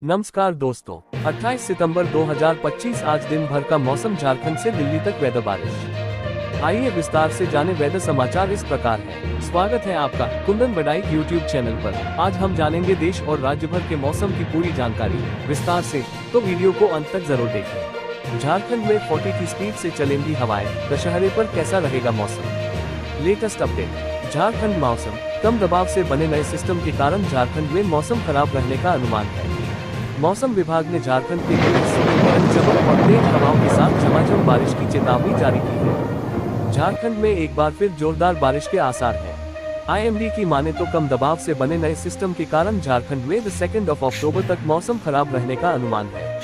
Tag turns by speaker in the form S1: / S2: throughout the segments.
S1: नमस्कार दोस्तों, 28 सितंबर 2025 आज दिन भर का मौसम। झारखंड से दिल्ली तक वेदर बारिश। आइए विस्तार से जाने वेदर समाचार इस प्रकार है। स्वागत है आपका कुंदन बड़ाई यूट्यूब चैनल पर। आज हम जानेंगे देश और राज्य भर के मौसम की पूरी जानकारी विस्तार से, तो वीडियो को अंत तक जरूर देखें। झारखंड में 40 की स्पीड से चलेंगी हवाएं, दशहरे पर कैसा रहेगा मौसम। Latest update. झारखंड मौसम कम दबाव से बने नए सिस्टम के कारण झारखंड में मौसम खराब रहने का अनुमान है। मौसम विभाग ने झारखंड के कई हिस्सों में गरज चमक और तेज हवाओं के साथ झमाझम बारिश की चेतावनी जारी की है। झारखंड में एक बार फिर जोरदार बारिश के आसार हैं। आईएमडी की माने तो कम दबाव से बने नए सिस्टम के कारण झारखंड में 2 अक्टूबर तक मौसम खराब रहने का अनुमान है।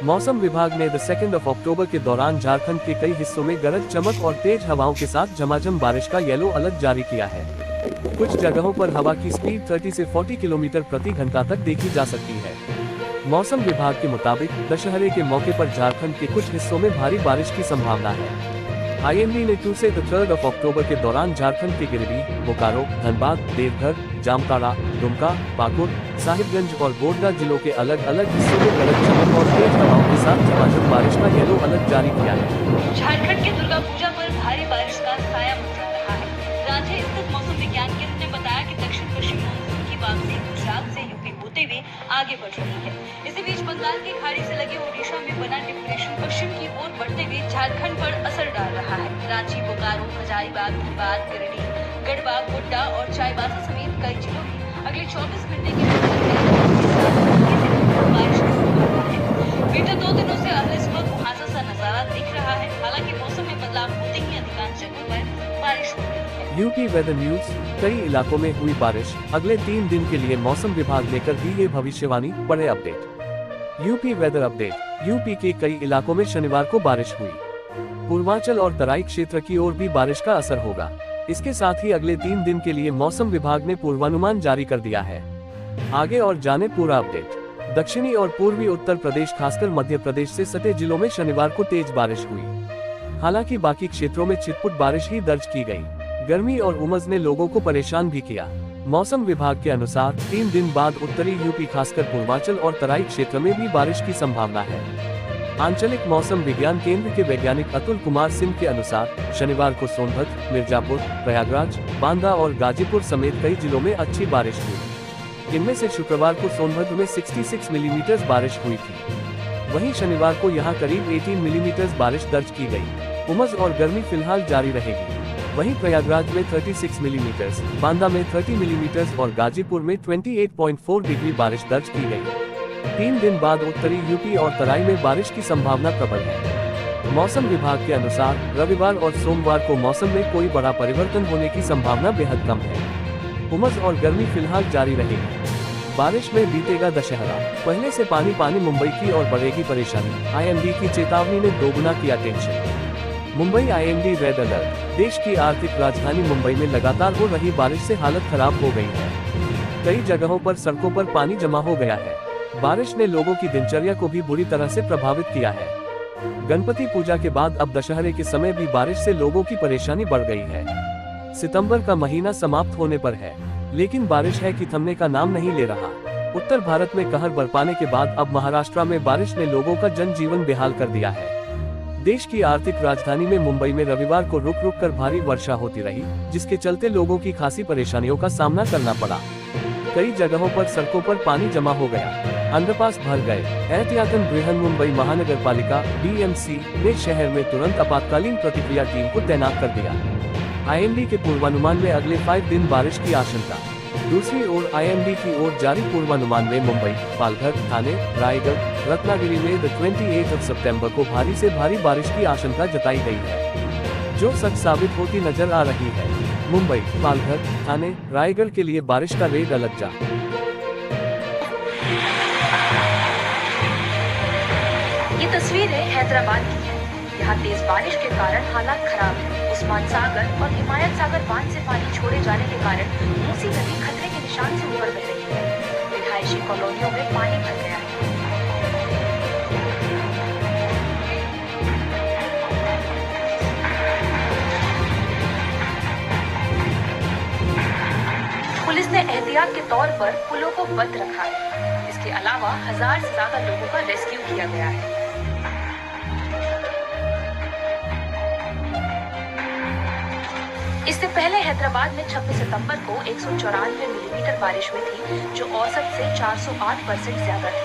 S1: मौसम विभाग ने 2 अक्टूबर के दौरान झारखंड के कई हिस्सों में गरज चमक और तेज हवाओं के साथ झमाझम बारिश का येलो अलर्ट जारी किया है। कुछ जगहों पर हवा की स्पीड 30 से 40 किलोमीटर प्रति घंटा तक देखी जा सकती है। मौसम विभाग के मुताबिक दशहरे के मौके पर झारखंड के कुछ हिस्सों में भारी बारिश की संभावना है। आईएमडी ने 2 से 3 अक्टूबर के दौरान झारखंड के गिरिडीह, बोकारो, धनबाद, देवघर, जामताड़ा, दुमका, पाकुड़, साहिबगंज और गोड्डा जिलों के अलग अलग हिस्सों में गरज चमक और तेज हवाओं के साथ झमाझम बारिश का येलो अलर्ट जारी किया है।
S2: झारखंड के दुर्गा पूजा पर भारी बारिश का साया मंडरा रहा है। रांची स्थित मौसम विज्ञान केंद्र ने बताया कि दक्षिण पश्चिम मानसून की वापसी गुजरात से यूपी होते हुए आगे बढ़ रही है। इसी बीच बंगाल की खाड़ी से लगे ओडिशा में बना डिप्रेशन पश्चिम की ओर बढ़ते हुए झारखंड पर असर डाल रहा है। रांची, बोकारो, हजारीबाग, धनबाद, गिरिडीह, गढ़वा, गोड्डा और चाईबासा समेत कई जिलों में अगले 24 घंटे के बारिश की संभावना है। बीते 2 दिनों से अहले सुबह कुहासा सा नजारा दिख रहा है। हालांकि मौसम में बदलाव होते ही अधिकांश जगहों पर बारिश हो रही है।
S1: UP weather news. कई इलाकों में हुई बारिश, अगले 3 दिन के लिए मौसम विभाग लेकर दी ये भविष्यवाणी। बड़े update. UP weather update. UP के कई इलाकों में शनिवार को बारिश हुई। पूर्वांचल और तराई क्षेत्र की ओर भी बारिश का असर होगा। इसके साथ ही अगले 3 दिन के लिए मौसम विभाग ने पूर्वानुमान जारी कर दिया है। आगे और जाने पूरा अपडेट। दक्षिणी और पूर्वी उत्तर प्रदेश खासकर मध्य प्रदेश से सटे जिलों में शनिवार को तेज बारिश हुई। हालांकि बाकी क्षेत्रों में छिटपुट बारिश ही दर्ज की गई। गर्मी और उमस ने लोगों को परेशान भी किया। मौसम विभाग के अनुसार 3 दिन बाद उत्तरी यूपी खासकर पूर्वांचल और तराई क्षेत्र में भी बारिश की संभावना है। आंचलिक मौसम विज्ञान केंद्र के वैज्ञानिक अतुल कुमार सिंह के अनुसार शनिवार को सोनभद्र, मिर्जापुर, प्रयागराज, बांदा और गाजीपुर समेत कई जिलों में अच्छी बारिश हुई। इनमें से शुक्रवार को सोनभद्र में 66 मिलीमीटर बारिश हुई थी। वहीं शनिवार को यहां करीब 18 मिलीमीटर बारिश दर्ज की गई। उमस और गर्मी फिलहाल जारी रहेगी। वहीं प्रयागराज में 36 मिलीमीटर, बांदा में 30 मिलीमीटर और गाजीपुर में 28.4 डिग्री बारिश दर्ज की गई। 3 दिन बाद उत्तरी यूपी और तराई में बारिश की संभावना प्रबल है। मौसम विभाग के अनुसार रविवार और सोमवार को मौसम में कोई बड़ा परिवर्तन होने की संभावना बेहद कम है। उमस और गर्मी फिलहाल जारी रहेगी। बारिश में बीतेगा दशहरा। पहले से पानी पानी मुंबई की और बढ़ेगी परेशानी। आईएमडी की चेतावनी ने दोगुना किया tension. Mumbai IMD red alert. देश की आर्थिक राजधानी मुंबई में लगातार हो रही बारिश से हालत खराब हो गई है। कई जगहों पर सड़कों पर पानी जमा हो गया है। बारिश ने लोगों की दिनचर्या को भी बुरी तरह से प्रभावित किया है। गणपति पूजा के बाद अब दशहरे के समय भी बारिश से लोगों की परेशानी बढ़ गई है। सितंबर का महीना समाप्त होने पर है, लेकिन बारिश है कि थमने का नाम नहीं ले रहा। उत्तर भारत में कहर बरपाने के बाद अब महाराष्ट्र में बारिश ने लोगों का जनजीवन बेहाल कर दिया है। देश की आर्थिक राजधानी में मुंबई में रविवार को रुक रुक कर भारी वर्षा होती रही, जिसके चलते लोगों की खासी परेशानियों का सामना करना पड़ा। कई जगहों पर सड़कों पर पानी जमा हो गया, अंडरपास भर गए। एहतियातन बृहन्मुंबई महानगर पालिका (बीएमसी) ने शहर में तुरंत आपातकालीन प्रतिक्रिया टीम को तैनात कर दिया। आईएमडी के पूर्वानुमान में अगले 5 दिन बारिश की आशंका। दूसरी ओर आईएमडी की ओर जारी पूर्वानुमान में मुंबई, पालघर, ठाणे, रायगढ़, रत्नागिरी में 28 सितंबर को भारी से भारी बारिश की आशंका जताई गई है, जो सच साबित होती नजर आ रही है। मुंबई, पालघर, ठाणे, रायगढ़ के लिए बारिश का रेड अलर्ट जारी।
S2: ये तस्वीरें हैदराबाद की है। यहाँ तेज बारिश के कारण हालात खराब है। उस्मान सागर और हिमायत सागर बांध से पानी छोड़े जाने के कारण मूसी नदी खतरे के निशान से ऊपर बह रही है। रिहायशी कॉलोनियों में पानी भर गया है। पुलिस ने एहतियात के तौर पर पुलों को बंद रखा है। इसके अलावा 1000 से ज्यादा लोगों का रेस्क्यू किया गया है। इससे पहले हैदराबाद में 26 सितंबर को 194 मिलीमीटर बारिश हुई थी, जो औसत से 408% ज्यादा थी।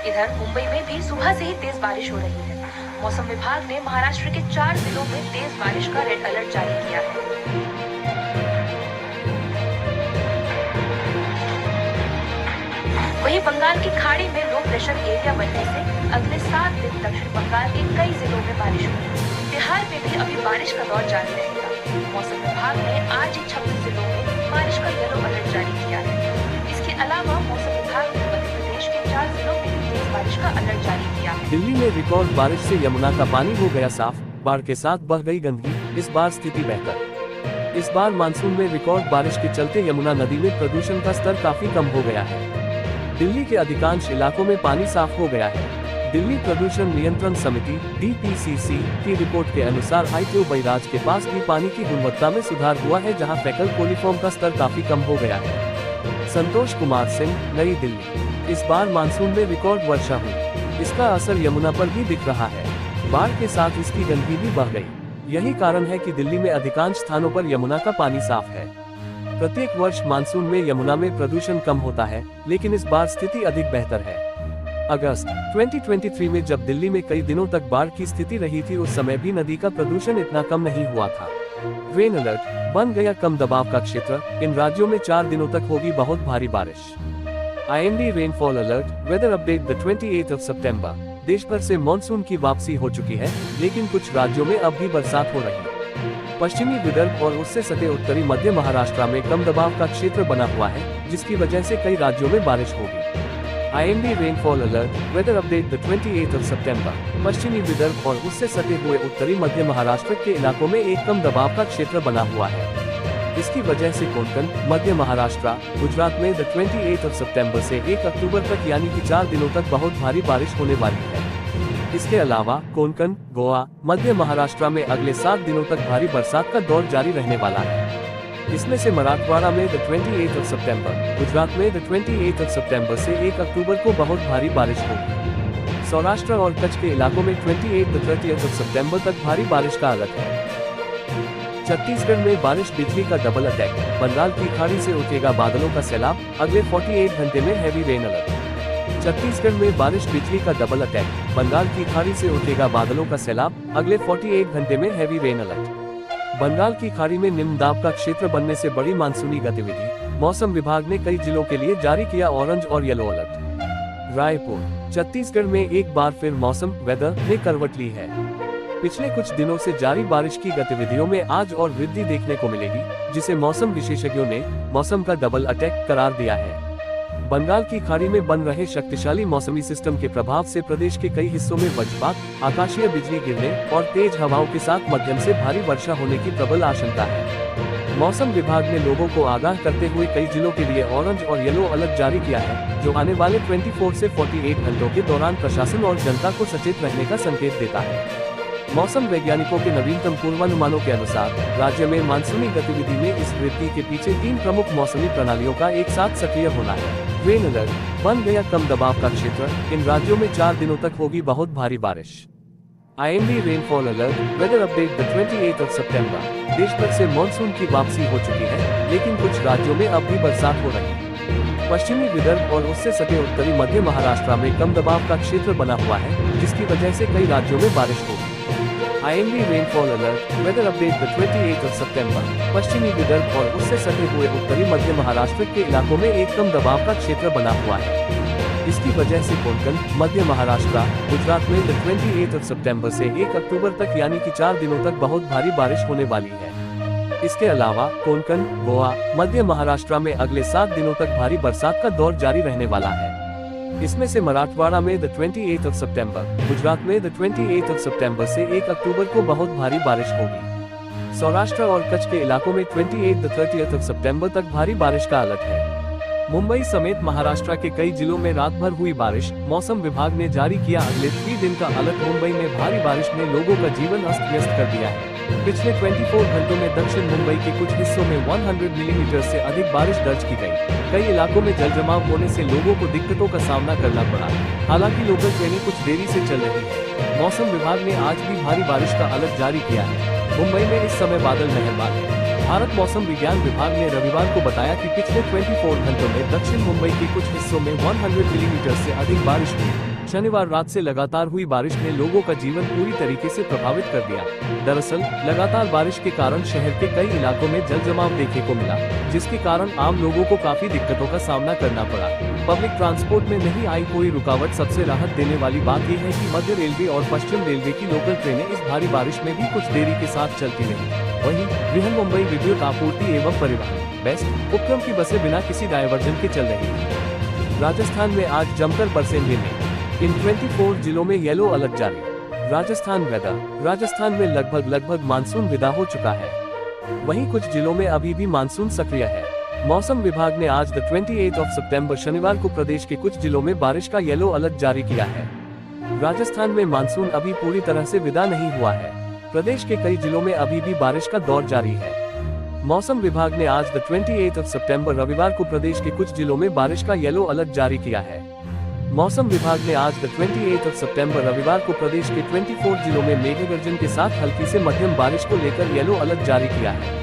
S2: इधर मुंबई में भी सुबह से ही तेज बारिश हो रही है। मौसम विभाग ने महाराष्ट्र के 4 जिलों में तेज बारिश का रेड अलर्ट जारी किया है। वहीं बंगाल की खाड़ी में लो प्रेशर एरिया बनने से अगले 7 दिन दक्षिण बंगाल के कई जिलों में बारिश होगी। बिहार में भी अभी बारिश का दौर जारी रहेगा। मौसम विभाग ने आज ही 26 जिलों में बारिश का येलो अलर्ट जारी किया है। इसके अलावा मौसम विभाग ने मध्य प्रदेश के 4 जिलों में भी तेज बारिश का अलर्ट जारी किया है।
S1: दिल्ली में रिकॉर्ड बारिश से यमुना का पानी हो गया साफ, बाढ़ के साथ बह गई गंदगी, इस बार स्थिति बेहतर। इस बार मानसून में रिकॉर्ड बारिश के चलते यमुना नदी में प्रदूषण का स्तर काफी कम हो गया है। दिल्ली के अधिकांश इलाकों में पानी साफ हो गया है। दिल्ली प्रदूषण नियंत्रण समिति (DPCC) की रिपोर्ट के अनुसार ITO बैराज के पास भी पानी की गुणवत्ता में सुधार हुआ है, जहां फेकल कोलिफॉर्म का स्तर काफी कम हो गया है। संतोष कुमार सिंह, नई दिल्ली। इस बार मानसून में रिकॉर्ड वर्षा हुई, इसका असर यमुना पर भी दिख रहा है। बाढ़ के साथ इसकी गंदगी भी बढ़ गई। यही कारण है कि दिल्ली में अधिकांश स्थानों पर यमुना का पानी साफ है। प्रत्येक वर्ष मानसून में यमुना में प्रदूषण कम होता है, लेकिन इस बार स्थिति अधिक बेहतर है। अगस्त 2023 में जब दिल्ली में कई दिनों तक बाढ़ की स्थिति रही थी, उस समय भी नदी का प्रदूषण इतना कम नहीं हुआ था। रेन अलर्ट, बन गया कम दबाव का क्षेत्र, इन राज्यों में 4 दिनों तक होगी बहुत भारी बारिश। IMD rainfall alert, weather update the 28 सितंबर। देश भर से मानसून की वापसी हो चुकी है, लेकिन कुछ राज्यों में अब भी बरसात हो रही है। पश्चिमी विदर्भ और उससे सटे उत्तरी मध्य महाराष्ट्र में कम दबाव का क्षेत्र बना हुआ है, जिसकी वजह से कई राज्यों में बारिश होगी। IMD rainfall alert, weather update the 28 सितंबर। पश्चिमी विदर्भ और उससे सटे हुए उत्तरी मध्य महाराष्ट्र के इलाकों में एक कम दबाव का क्षेत्र बना हुआ है। इसकी वजह से कोंकण, मध्य महाराष्ट्र, गुजरात में द 28 सितंबर से 1 अक्टूबर तक यानी कि 4 दिनों तक बहुत भारी बारिश होने वाली है। इसके अलावा कोंकण, गोवा, मध्य महाराष्ट्र में अगले 7 दिनों तक भारी बरसात का दौर जारी रहने वाला है। इसमें से मराठवाड़ा में द 28 सितंबर, गुजरात में द 28 सितंबर से 1 अक्टूबर को बहुत भारी बारिश होगी। सौराष्ट्र और कच्छ के इलाकों में 28 सितंबर तक भारी बारिश का अलर्ट है। छत्तीसगढ़ में बारिश बिजली का डबल अटैक, बंगाल की खाड़ी से उठेगा बादलों का सैलाब, अगले 48 घंटे में हैवी रेन अलर्ट। छत्तीसगढ़ में बारिश बिजली का डबल अटैक, बंगाल की खाड़ी से उठेगा बादलों का सैलाब, अगले 48 घंटे में हैवी रेन अलर्ट। बंगाल की खाड़ी में निम्न दाब का क्षेत्र बनने से बड़ी मानसूनी गतिविधि, मौसम विभाग ने कई जिलों के लिए जारी किया ऑरेंज और येलो अलर्ट। रायपुर, छत्तीसगढ़ में एक बार फिर मौसम वेदर ने करवट ली है। पिछले कुछ दिनों से जारी बारिश की गतिविधियों में आज और वृद्धि देखने को मिलेगी, जिसे मौसम विशेषज्ञों ने मौसम का डबल अटैक करार दिया है। बंगाल की खाड़ी में बन रहे शक्तिशाली मौसमी सिस्टम के प्रभाव से प्रदेश के कई हिस्सों में वज्रपात, आकाशीय बिजली गिरने और तेज हवाओं के साथ मध्यम से भारी वर्षा होने की प्रबल आशंका है। मौसम विभाग ने लोगों को आगाह करते हुए कई जिलों के लिए ऑरेंज और येलो अलर्ट जारी किया है, जो आने वाले 24 से 48 घंटों के दौरान प्रशासन और जनता को सचेत रहने का संकेत देता है। मौसम वैज्ञानिकों के नवीनतम पूर्वानुमानों के अनुसार राज्य में मानसूनी गतिविधि में इस वृद्धि के पीछे 3 प्रमुख मौसमी प्रणालियों का एक साथ सक्रिय होना है। रेन अलर्ट, बन गया कम दबाव का क्षेत्र, इन राज्यों में 4 दिनों तक होगी बहुत भारी बारिश। IMD rainfall alert, weather update the 28 सितंबर। देश भर से मानसून की वापसी हो चुकी है, लेकिन कुछ राज्यों में अब भी बरसात हो रही है। पश्चिमी विदर्भ और उससे सटे उत्तरी मध्य महाराष्ट्र में कम दबाव का क्षेत्र बना हुआ है, जिसकी वजह से कई राज्यों में बारिश होगी। IMD rainfall alert, weather update the 28 सितंबर। पश्चिमी विदर्भ और उससे सटे हुए उत्तरी मध्य महाराष्ट्र के इलाकों में एक कम दबाव का क्षेत्र बना हुआ है। इसकी वजह से कोंकण, मध्य महाराष्ट्र, गुजरात में द 28 सितंबर से 1 अक्टूबर तक यानी कि 4 दिनों तक बहुत भारी बारिश होने वाली है। इसके अलावा कोंकण, गोवा, मध्य महाराष्ट्र में अगले 7 दिनों तक भारी बरसात का दौर जारी रहने वाला है। इसमें से मराठवाड़ा में द 28 सितंबर, गुजरात में द 28 सितंबर से 1 अक्टूबर को बहुत भारी बारिश होगी। सौराष्ट्र और कच्छ के इलाकों में 28 सितंबर तक भारी बारिश का अलर्ट है। मुंबई समेत महाराष्ट्र के कई जिलों में रात भर हुई बारिश, मौसम विभाग ने जारी किया अगले 3 दिन का अलर्ट। मुंबई में भारी बारिश ने लोगों का जीवन अस्त व्यस्त कर दिया है। पिछले 24 घंटों में दक्षिण मुंबई के कुछ हिस्सों में 100 मिलीमीटर से अधिक बारिश दर्ज की गई। कई इलाकों में जल जमाव होने से लोगों को दिक्कतों का सामना करना पड़ा। हालांकि लोकल ट्रेनें कुछ देरी से चल रही है। मौसम विभाग ने आज भी भारी बारिश का अलर्ट जारी किया है। मुंबई में इस समय बादल मेहरबान है। भारत मौसम विज्ञान विभाग ने रविवार को बताया कि पिछले 24 घंटों में दक्षिण मुंबई के कुछ हिस्सों में 100 मिलीमीटर से अधिक बारिश हुई। शनिवार रात से लगातार हुई बारिश ने लोगों का जीवन पूरी तरीके से प्रभावित कर दिया। दरअसल लगातार बारिश के कारण शहर के कई इलाकों में जल जमाव देखने को मिला, जिसके कारण आम लोगों को काफी दिक्कतों का सामना करना पड़ा। पब्लिक ट्रांसपोर्ट में नहीं आई कोई रुकावट। सबसे राहत देने वाली बात यह है कि मध्य रेलवे और पश्चिम रेलवे की लोकल ट्रेनें इस भारी बारिश में भी कुछ देरी के साथ चलती रही। वहीं बृहन मुंबई विद्युत आपूर्ति एवं परिवहन बेस्ट उपक्रम की बसें बिना किसी डायवर्जन के चल रही हैं। राजस्थान में आज जमकर बरसेंगे में इन 24 जिलों में येलो अलर्ट जारी। राजस्थान वेदर। राजस्थान में लगभग मानसून विदा हो चुका है। वहीं कुछ जिलों में अभी भी मानसून सक्रिय है। मौसम विभाग ने आज 28 सितंबर शनिवार को प्रदेश के कुछ जिलों में बारिश का येलो अलर्ट जारी किया है। राजस्थान में मानसून अभी पूरी तरह से विदा नहीं हुआ है। प्रदेश के कई जिलों में अभी भी बारिश का दौर जारी है। मौसम विभाग ने आज 28 सितंबर रविवार को प्रदेश के कुछ जिलों में बारिश का येलो अलर्ट जारी किया है। मौसम विभाग ने आज 28 सितंबर रविवार को प्रदेश के 24 जिलों में मेघगर्जन के साथ हल्की से मध्यम बारिश को लेकर येलो अलर्ट जारी किया है।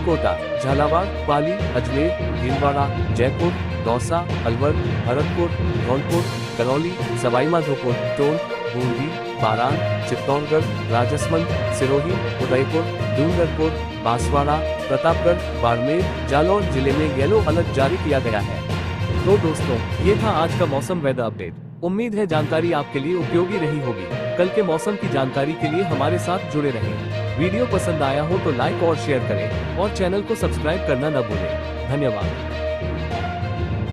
S1: कोटा, झालावाड़, पाली, अजमेर, भीलवाड़ा, जयपुर, दौसा, अलवर, भरतपुर, धौलपुर, करौली, सवाईमाधोपुर, टोंक, बूंदी, बारान, चित्तौड़गढ़, राजसमंद, सिरोही, उदयपुर, डूंगरपुर, बांसवाड़ा, प्रतापगढ़, बाड़मेर, जालौर जिले में येलो अलर्ट जारी किया गया है। तो दोस्तों, ये था आज का मौसम वेदर अपडेट। उम्मीद है जानकारी आपके लिए उपयोगी रही होगी। कल के मौसम की जानकारी के लिए हमारे साथ जुड़े रहें। वीडियो पसंद आया हो तो लाइक और शेयर करें और चैनल को सब्सक्राइब करना न भूलें। धन्यवाद।